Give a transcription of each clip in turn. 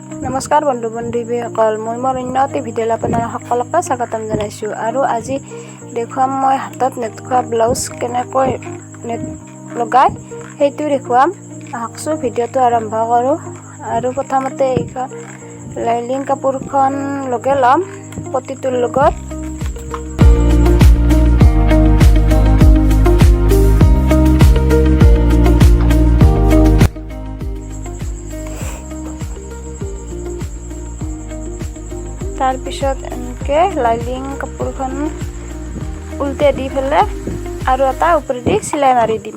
নমস্কাৰ বন্ধু বান্ধৱীসকল, মই মোৰ অন্য এটা ভিডিঅ'লৈ আপোনালোক সকলোকে স্বাগতম জনাইছোঁ। আৰু আজি দেখুৱাম মই হাতত নেট খোৱা ব্লাউজ কেনেকৈ নেট লগাই সেইটো দেখুৱাম। আহকচোন ভিডিঅ'টো আৰম্ভ কৰোঁ। আৰু প্ৰথমতে এইখন লাইনিং কাপোৰখন লগাই ল'ম পটিটোৰ লগত। তাৰপিছত এনেকৈ লাইনিং কাপোৰখন উল্টে দি পেলাই আৰু এটা ওপৰেদি চিলাই মাৰি দিম।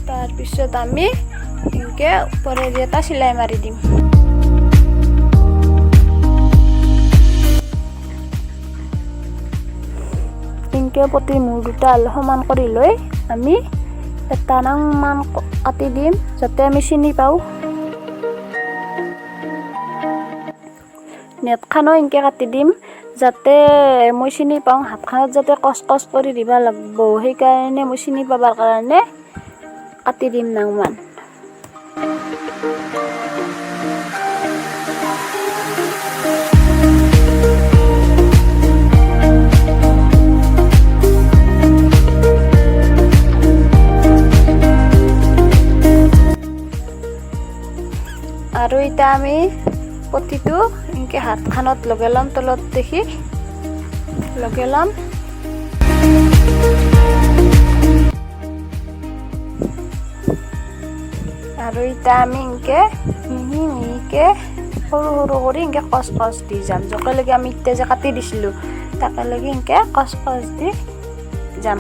তাৰপিছত আমি এনেকৈ ওপৰেদি এটা চিলাই মাৰি দিম। পটি মূৰ দুটা সমান কৰি লৈ আমি এটা মান কাটি দিম যাতে আমি চিনি পাওঁ। নেটখনো এনেকৈ কাটি দিম যাতে মই চিনি পাওঁ। হাতখনত যাতে কচ কচ কৰি দিব লাগিব, সেইকাৰণে মই চিনি পাবৰ কাৰণে কাটি দিম নাংমান। আৰু এতিয়া আমি পটিটো এনেকৈ হাতখনত লগাই ল'ম, তলত দেখি লগাই ল'ম। আৰু এতিয়া আমি এনেকৈ মিহি মিহিকৈ সৰু সৰু কৰি এনেকৈ কচ কচ দি যাম। য'লৈকে আমি এতিয়া যে কাটি দিছিলোঁ তালৈকে এনেকৈ কচ কচ দি যাম।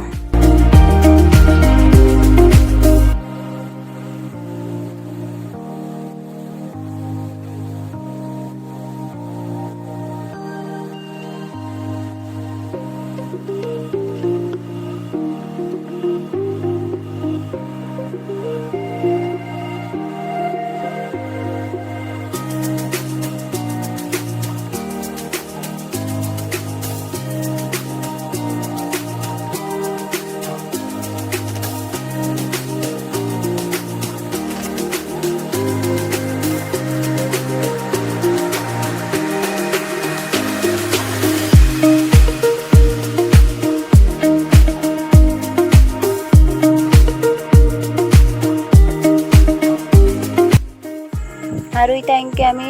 আৰু এতিয়া এনেকৈ আমি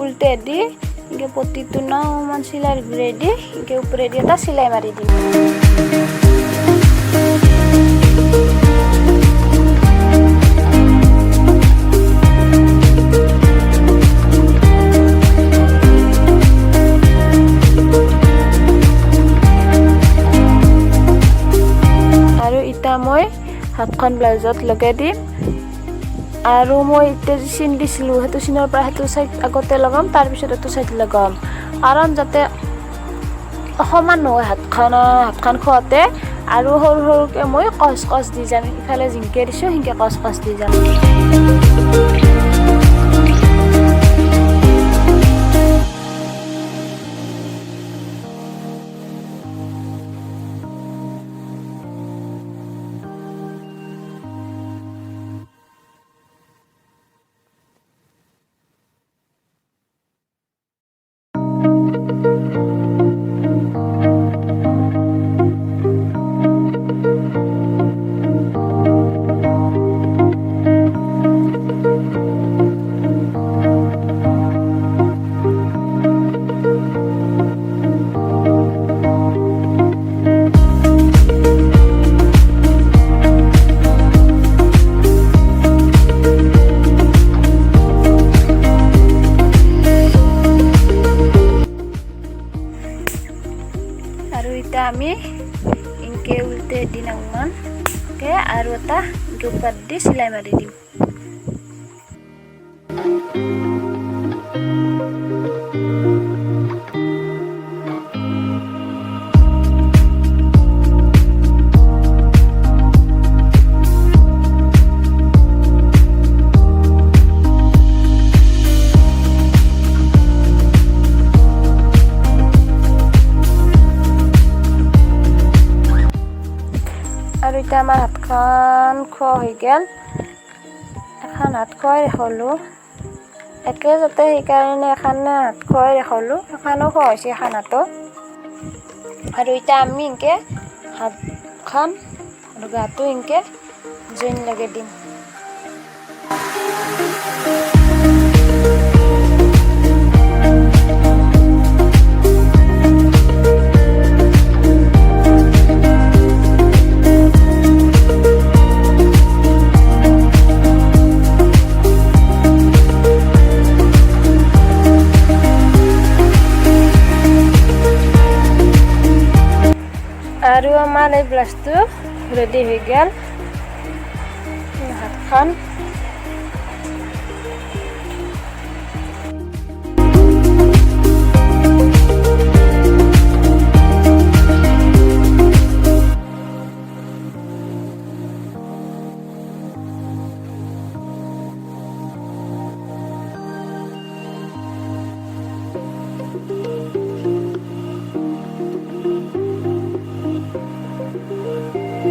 উল্টে দি এনেকৈ পটিটো নাওমান চিলাই ঘূৰাই দি এনেকৈ ওপৰেদি এটা চিলাই মাৰি দিম। আৰু এতিয়া মই হাতখন ব্লাউজত লগাই দিম। আৰু মই এতিয়া যি চিন দিছিলোঁ সেইটো চিনৰ পৰা সেইটো চাইড আগতে লগাম, তাৰপিছত এইটো চাইড লগাম, কাৰণ যাতে সমান নহয় হাতখন খোৱাতে। আৰু সৰু সৰুকৈ মই কচ কচ দি যাম, ইফালে জিংকে দিছোঁ সিংকে কচ কচ দি যাম। আৰু এতিয়া আমি এনেকৈ উল্টে দি নাংমান আৰু এটা এনেকৈ ওপৰত দি চিলাই মাৰি দিম। এতিয়া আমাৰ হাতখন খোৱা হৈ গ'ল। এখন হাত খুৱাই ৰাখলোঁ একে যাতে সেইকাৰণে এখন হাত খুৱাই ৰাখলোঁ, এখনো খোৱা হৈছে এখন হাতো। আৰু এতিয়া আমি এনেকৈ হাতখন আৰু গাটো এনেকৈ জইন লগাই দিম। আৰু আমাৰ এই ব্লাউজটো ৰেডি হৈ গ'ল। হাতখন